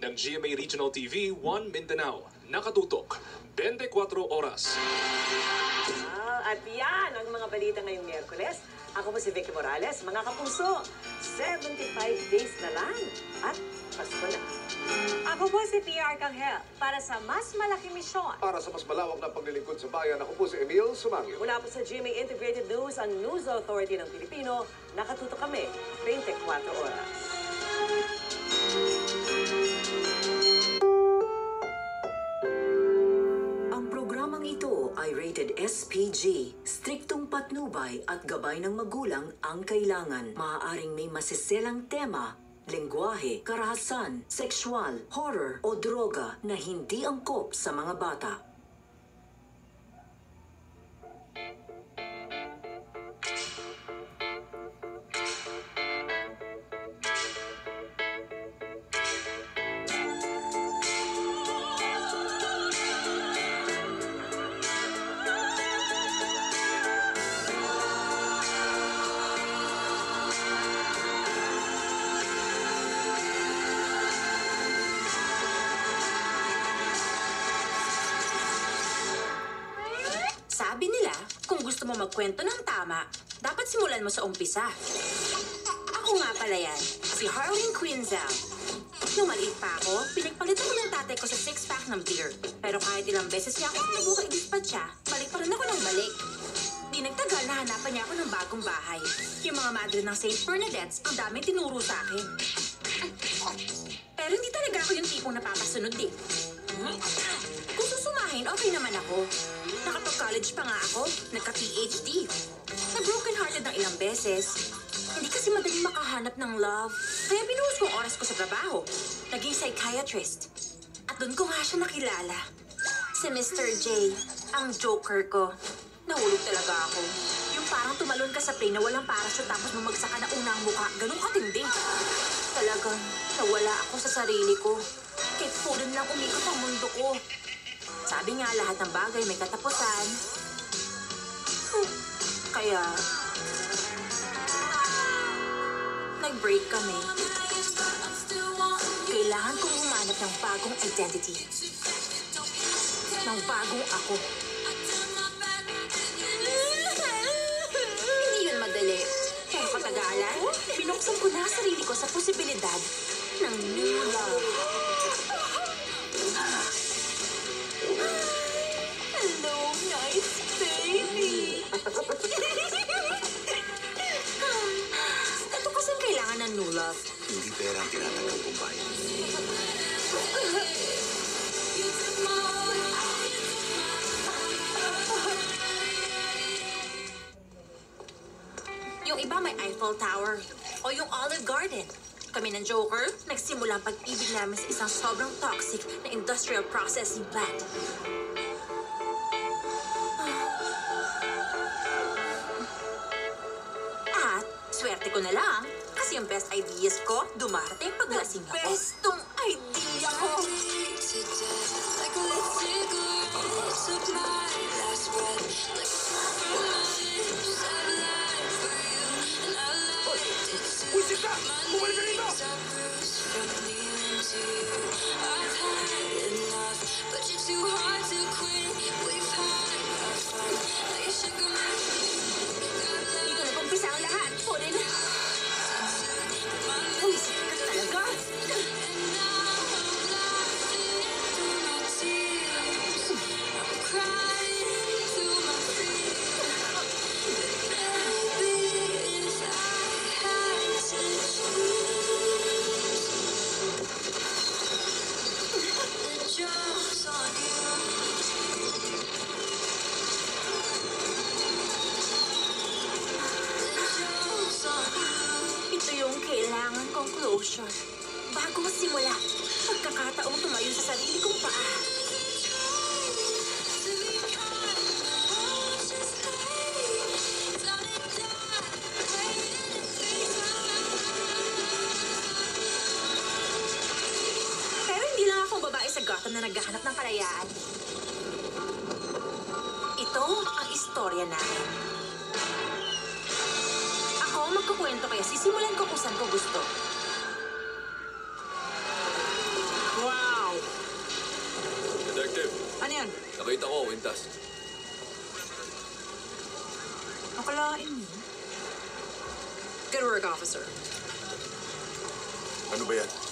ng GMA Regional TV 1 Mindanao. Nakatutok, 24 oras. At yan ang mga balita ngayong Miyerkules. Ako po si Vicky Morales. Mga kapuso, 75 days na lang at Pasko na. Ako po si PR Kanghel para sa mas malaking misyon. Para sa mas malawak na paglilingkod sa bayan, ako po si Emil Sumangyo. Mula po sa GMA Integrated News, ang News Authority ng Pilipino, nakatuto kami 24 oras. Ang programang ito ay rated SPG. Striktong patnubay at gabay ng magulang ang kailangan. Maaaring may masiselang tema, lengguwahe, karahasan, sexual, horror o droga na hindi angkop sa mga bata. Sabi nila, kung gusto mo magkwento ng tama, dapat simulan mo sa umpisa. Ako nga pala yan, si Harleen Quinzel. Nung maliit pa ako, pinagpalitan ko ng tatay ko sa 6-pack ng beer. Pero kahit ilang beses niya ako nabuka i-dispatcha, balik pa rin ako ng balik. Di nagtagal na hanapan niya ako ng bagong bahay. Yung mga madre ng St. Bernadette's, ang daming tinuro sa akin. Pero hindi talaga ako yung tipong napapasunod eh. Kung susumahin, okay naman ako. Nakapag-college pa nga ako, nagka-PhD. Na-broken-hearted ng ilang beses. Hindi kasi madaling makahanap ng love. Kaya binuhos ko ang oras ko sa trabaho. Naging psychiatrist. At doon ko nga siya nakilala. Si Mr. J, ang joker ko. Nahulog talaga ako. Yung parang tumalon ka sa plane na walang parachute tapos bumagsak ka na unang mukha. Ganun katindi. Talagang nawala ako sa sarili ko. Kahit pulon lang umikot ang mundo ko. Sabi nga lahat ng bagay may katapusan. Kaya, nag-break kami. Kailangan kong humanap ng bagong identity. Ng bagong ako. Hindi yun madali. Pero katagalan, binuksan ko na sarili ko sa posibilidad ng new love. Hello, nice baby. Ito kasing kailangan ng new love. Hindi pera ang tinatanggap kong bayan. Yung iba may Eiffel Tower o yung Olive Garden. Kami ng Joker, nagsimula ang pag-ibig namin sa isang sobrang toxic na industrial processing plant. At, swerte ko na lang, kasi yung best ideas ko, dumarating paglasing ako. Bestong idea ko! Uy, sita! Bumalik ka rito! Dito nag-umpisa ang lahat, Purin. Uy, sikat talaga. Ito yung kailangan kong closure. Bago simula, pagkakataong tumayo sa sarili kong paa. Pero hindi lang akong babae sa Gotham na naghahanap ng kalayaan. Ito ang istorya namin. Ako magkukwento kaya sisimulan ko kung saan ko gusto. Mabait ako, Quintas. Akalain mo. Good work, officer. Ano ba yan?